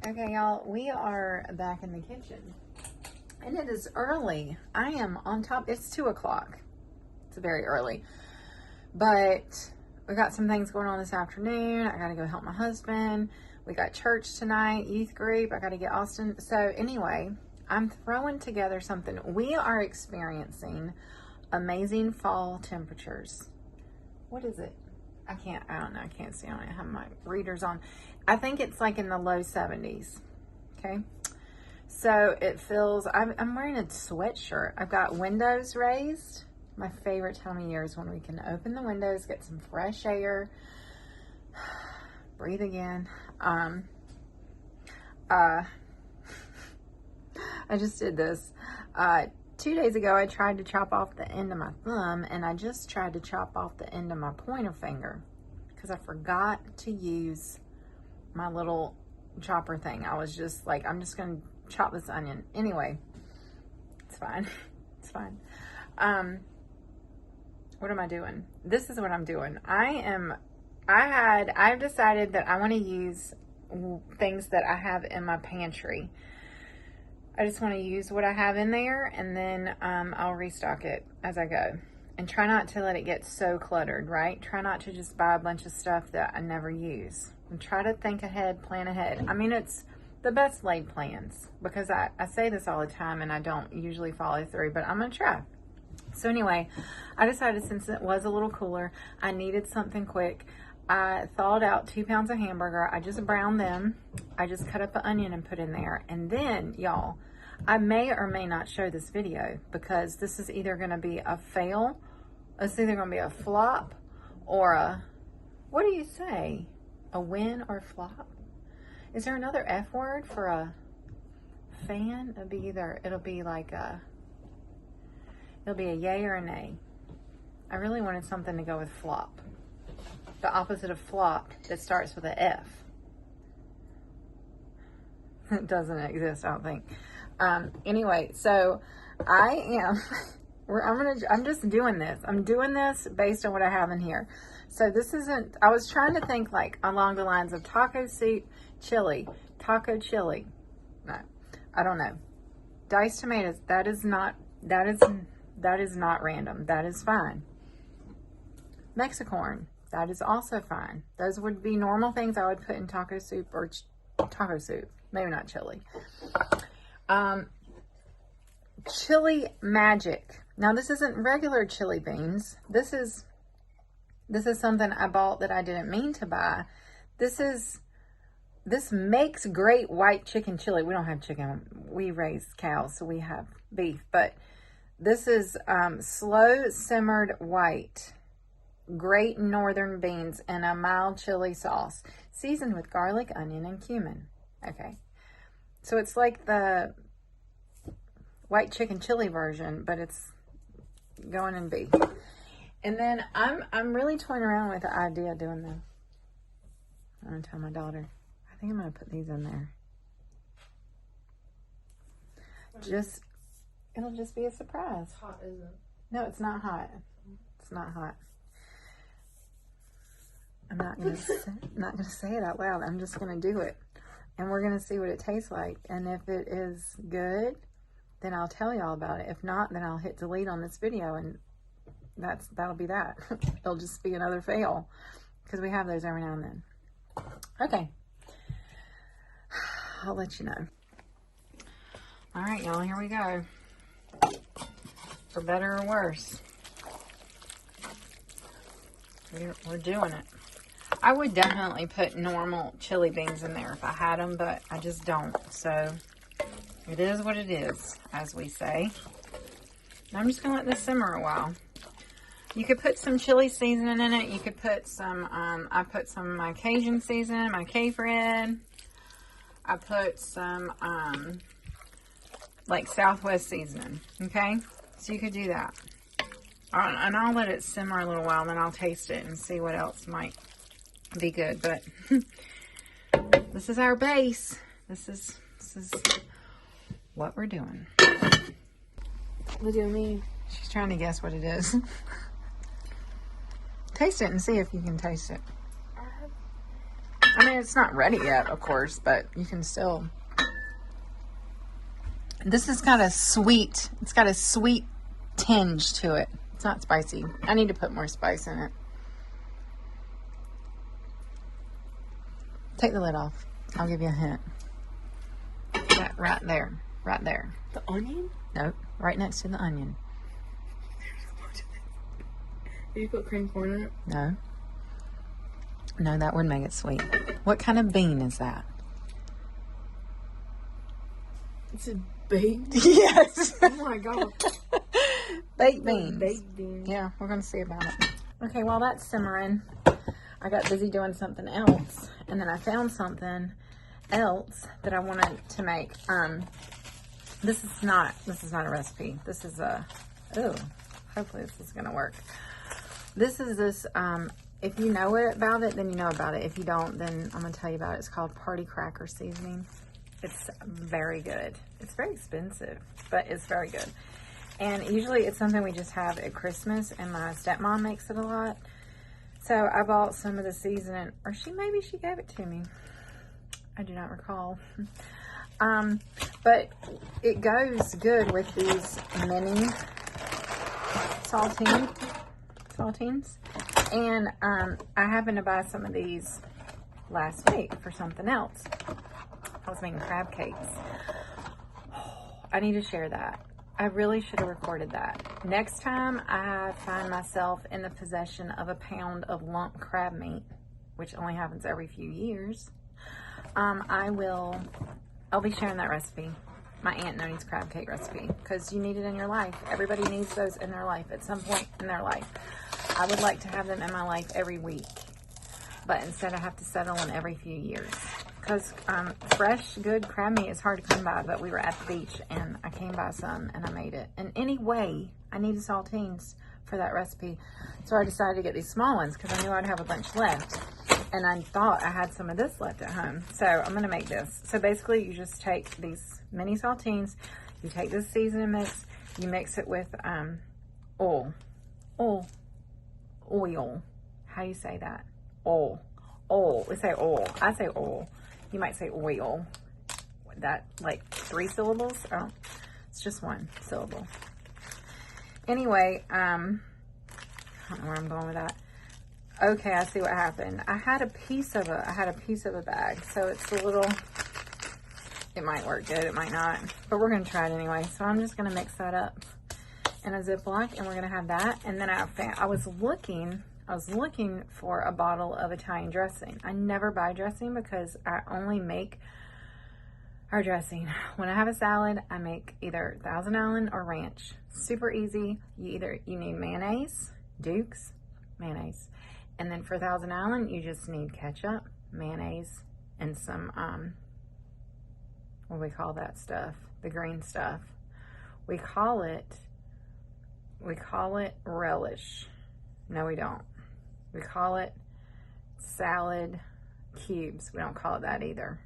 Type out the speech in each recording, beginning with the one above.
Okay, y'all, we are back in the kitchen. And it is early. I am on top. It's 2 o'clock. It's very early. But we got some things going on this afternoon. I got to go help my husband. We got church tonight, youth group. I got to get Austin. So anyway, I'm throwing together something. We are experiencing amazing fall temperatures. What is it? I don't know. I can't see on it. I have my readers on. I think it's like in the low 70s. Okay. So it feels, I'm wearing a sweatshirt. I've got windows raised. My favorite time of year is when we can open the windows, get some fresh air, breathe again. I just did this. 2 days ago, I tried to chop off the end of my thumb, and I just tried to chop off the end of my pointer finger because I forgot to use my little chopper thing. I was just like, I'm just going to chop this onion. Anyway, it's fine. It's fine. What am I doing? This is what I'm doing. I've decided that I want to use things that I have in my pantry. I just want to use what I have in there, and then I'll restock it as I go. And try not to let it get so cluttered, right? Try not to just buy a bunch of stuff that I never use. And try to think ahead, plan ahead. I mean, it's the best laid plans, because I say this all the time and I don't usually follow through, but I'm going to try. So anyway, I decided since it was a little cooler, I needed something quick. I thawed out 2 pounds of hamburger. I just browned them. I just cut up an onion and put in there. And then, y'all, I may or may not show this video because this is either going to be a fail, it's either going to be a flop, or a, what do you say? A win or flop? Is there another F word for a fan? It'll be a yay or a nay. I really wanted something to go with flop. The opposite of flop that starts with a F. It doesn't exist, I don't think. Anyway, so I'm just doing this. I'm doing this based on what I have in here. So this isn't, I was trying to think like along the lines of taco soup, chili, taco chili. No, I don't know. Diced tomatoes, that is not random. That is fine. Mexicorn, that is also fine. Those would be normal things I would put in taco soup or taco soup. Maybe not chili. Chili magic. Now this isn't regular chili beans. This is something I bought that I didn't mean to buy. This makes great white chicken chili. We don't have chicken. We raise cows, so we have beef. But this is slow simmered white, great northern beans and a mild chili sauce, seasoned with garlic, onion, and cumin. Okay, so it's like the white chicken chili version, but it's going in beef. And then I'm really toying around with the idea of doing this. I'm gonna tell my daughter. I think I'm gonna put these in there. It'll just be a surprise. It's hot, isn't it? No, it's not hot. It's not hot. I'm not gonna say it out loud. I'm just gonna do it, and we're gonna see what it tastes like. And if it is good, then I'll tell y'all about it. If not, then I'll hit delete on this video, and that'll be that. It'll just be another fail, because we have those every now and then. Okay, I'll let you know. All right, y'all, here we go. For better or worse, we're doing it. I would definitely put normal chili beans in there if I had them, but I just don't. So it is what it is, as we say. I'm just gonna let this simmer a while. You could put some chili seasoning in it. You could put some, I put some of my Cajun seasoning, my K-Fred. I put some, like Southwest seasoning, okay? So you could do that. And I'll let it simmer a little while, and then I'll taste it and see what else might be good. But this is our base. This is what we're doing. Look at me. She's trying to guess what it is. Taste it and see if you can taste it. I mean, it's not ready yet, of course, but you can still. This has got a sweet, it's got a sweet tinge to it. It's not spicy. I need to put more spice in it. Take the lid off. I'll give you a hint. Right there. Right there. The onion? Nope. Right next to the onion. Did you put cream corn in it? No. No, that would make it sweet. What kind of bean is that? It's a baked. Yes. Oh my god. Baked beans. Baked beans. Yeah, we're going to see about it. Okay, while that's simmering, I got busy doing something else, and then I found something else that I wanted to make. This is not a recipe. This is hopefully this is going to work. This is this, if you know about it, then you know about it. If you don't, then I'm going to tell you about it. It's called party cracker seasoning. It's very good. It's very expensive, but it's very good. And usually it's something we just have at Christmas, and my stepmom makes it a lot. So I bought some of the seasoning, or maybe she gave it to me. I do not recall. But it goes good with these mini saltines. And I happened to buy some of these last week for something else. I was making crab cakes. I need to share that. I really should have recorded that. Next time I find myself in the possession of a pound of lump crab meat, which only happens every few years, I'll be sharing that recipe. My Aunt Noni's crab cake recipe, because you need it in your life. Everybody needs those in their life at some point in their life. I would like to have them in my life every week, but instead I have to settle in every few years. Because fresh, good crab meat is hard to come by, but we were at the beach and I came by some and I made it. And anyway, I needed saltines for that recipe. So I decided to get these small ones because I knew I'd have a bunch left. And I thought I had some of this left at home. So I'm going to make this. So basically you just take these mini saltines, you take this seasoning mix, you mix it with oil. How do you say that? Oil. We say oil. I say oil. You might say oil. That, like 3 syllables? Oh, it's just 1 syllable. Anyway, I don't know where I'm going with that. Okay, I see what happened. I had a piece of a bag, so it's a little, it might work good, it might not, but we're going to try it anyway. So I'm just going to mix that up in a Ziploc, and we're going to have that. And then I was looking for a bottle of Italian dressing. I never buy dressing because I only make our dressing. When I have a salad, I make either Thousand Island or ranch. Super easy. You need mayonnaise, Duke's mayonnaise. And then for Thousand Island, you just need ketchup, mayonnaise, and some, what do we call that stuff? The green stuff. We call it relish. No, we don't. We call it salad cubes. We don't call it that either.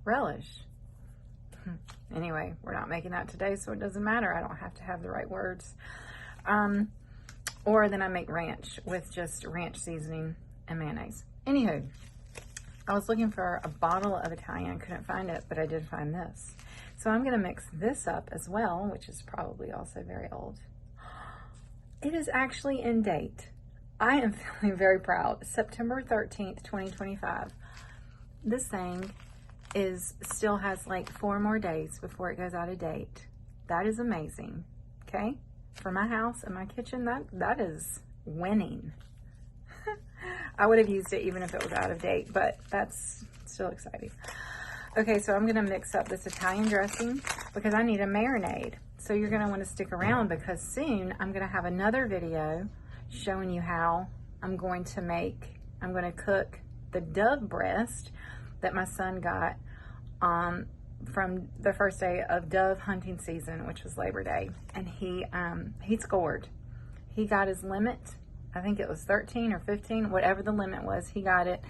Relish. Anyway, we're not making that today, so it doesn't matter. I don't have to have the right words. Or then I make ranch with just ranch seasoning and mayonnaise. Anywho, I was looking for a bottle of Italian. Couldn't find it, but I did find this. So I'm going to mix this up as well, which is probably also very old. It is actually in date. I am feeling very proud. September 13th, 2025. This thing still has like 4 more days before it goes out of date. That is amazing. Okay? For my house and my kitchen, that is winning. I would have used it even if it was out of date, but that's still exciting. Okay, so I'm going to mix up this Italian dressing because I need a marinade. So you're going to want to stick around because soon I'm going to have another video showing you how I'm going to cook the dove breast that my son got from the first day of dove hunting season, which was Labor Day. And he scored. He got his limit. I think it was 13 or 15, whatever the limit was, he got it.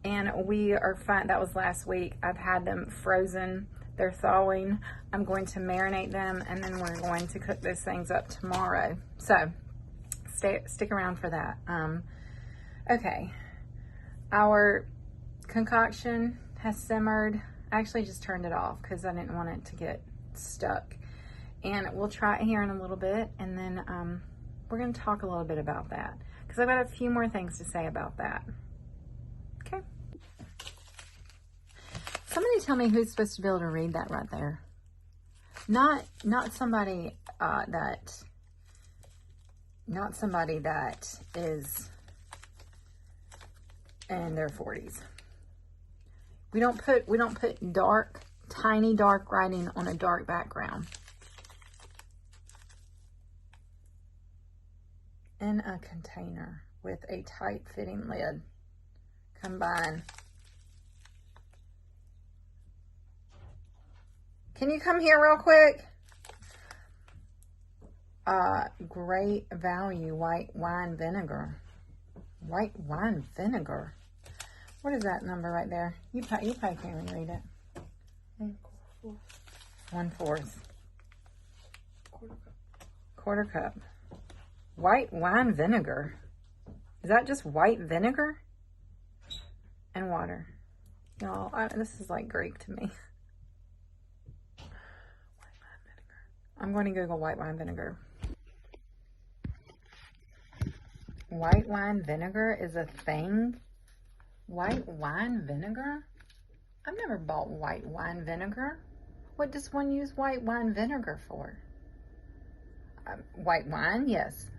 And we are fine. That was last week. I've had them frozen. They're thawing. I'm going to marinate them, and then we're going to cook those things up tomorrow. So stick around for that. Okay. Our concoction has simmered. I actually just turned it off because I didn't want it to get stuck. And we'll try it here in a little bit, and then we're going to talk a little bit about that because I've got a few more things to say about that. Okay. Somebody tell me who's supposed to be able to read that right there. Not somebody that is in their 40s. We don't put dark, tiny dark writing on a dark background. In a container with a tight fitting lid. Combine. Can you come here real quick? Great value white wine vinegar. White wine vinegar. What is that number right there? You probably can't even read it. 1/4. Quarter cup. White wine vinegar. Is that just white vinegar? And water. Y'all, this is like Greek to me. White wine vinegar. I'm going to Google white wine vinegar. White wine vinegar is a thing? White wine vinegar? I've never bought white wine vinegar. What does one use white wine vinegar for? White wine, yes.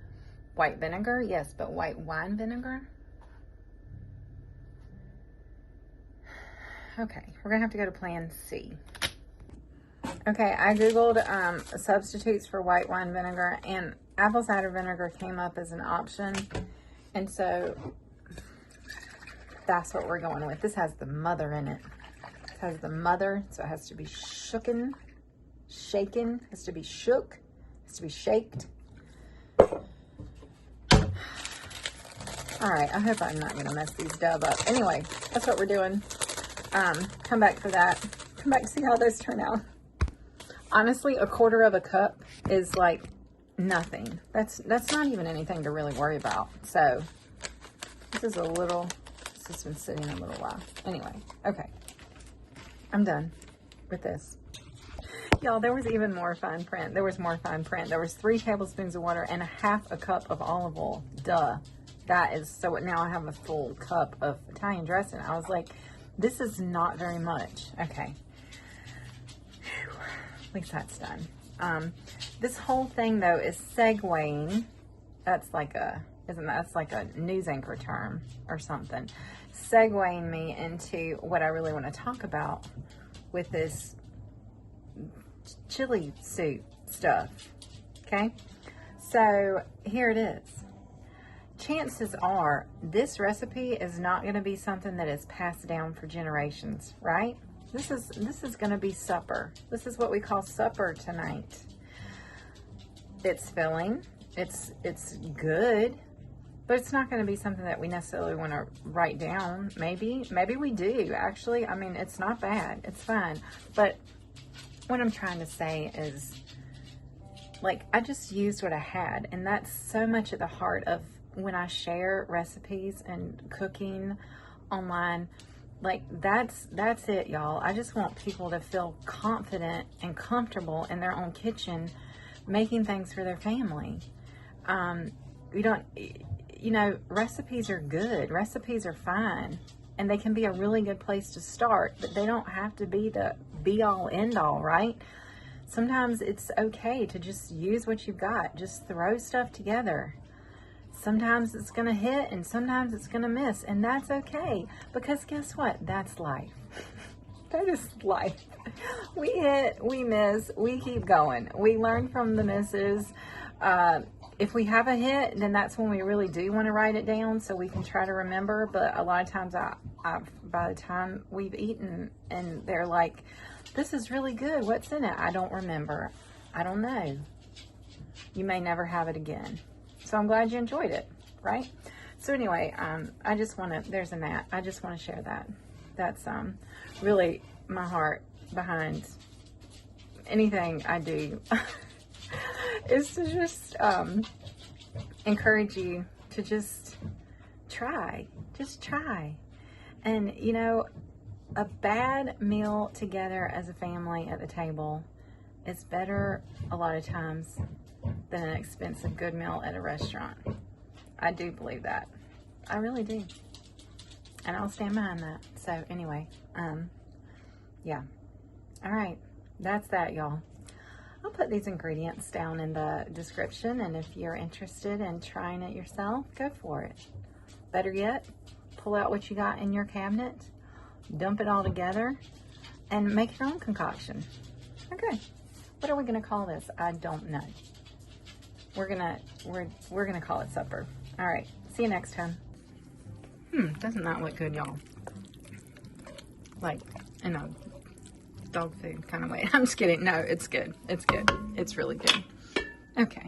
White vinegar, yes, but white wine vinegar? Okay, we're gonna have to go to plan C. Okay, I Googled substitutes for white wine vinegar, and apple cider vinegar came up as an option. And so that's what we're going with. This has the mother in it. It has the mother, so it has to be shaken, has to be shook, has to be shaked. All right, I hope I'm not going to mess these dove up. Anyway, that's what we're doing. Come back for that. Come back to see how those turn out. Honestly, 1/4 cup is like nothing. That's not even anything to really worry about. So this has been sitting a little while. Anyway, okay. I'm done with this. Y'all, there was even more fine print. There was more fine print. There was 3 tablespoons of water and 1/2 cup of olive oil. Duh. That is, so now I have a full cup of Italian dressing. I was like, this is not very much. Okay. Whew. At least that's done. This whole thing though is segueing. That's like a news anchor term or something. Segueing me into what I really want to talk about with this chili soup stuff. Okay. So here it is. Chances are this recipe is not going to be something that is passed down for generations, right? This is going to be supper. This is what we call supper tonight. It's filling. It's good, but it's not going to be something that we necessarily want to write down. Maybe we do actually. I mean, it's not bad. It's fine. But what I'm trying to say is, like, I just used what I had, and that's so much at the heart of when I share recipes and cooking online. Like, that's it, y'all. I just want people to feel confident and comfortable in their own kitchen making things for their family. Recipes are good. Recipes are fine, and they can be a really good place to start, but they don't have to be the be all end all, right? Sometimes it's okay to just use what you've got. Just throw stuff together. Sometimes it's going to hit and sometimes it's going to miss, and that's okay, because guess what? That's life. That is life. We hit, we miss, we keep going. We learn from the misses. If we have a hit, then that's when we really do want to write it down so we can try to remember. But a lot of times by the time we've eaten and they're like, this is really good, what's in it? I don't remember. I don't know. You may never have it again. So I'm glad you enjoyed it, right? So anyway, I just want to, there's a gnat. I just want to share that. That's really my heart behind anything I do is to just encourage you to just try. And you know, a bad meal together as a family at the table is better a lot of times than an expensive good meal at a restaurant. I do believe that. I really do. And I'll stand behind that. So anyway, yeah. All right. That's that, y'all. I'll put these ingredients down in the description, and if you're interested in trying it yourself, go for it. Better yet, pull out what you got in your cabinet, dump it all together, and make your own concoction. Okay. What are we gonna call this? I don't know. We're gonna call it supper. All right. See you next time. Doesn't that look good, y'all? Like, in a dog food kind of way. I'm just kidding. No, it's good. It's good. It's really good. Okay.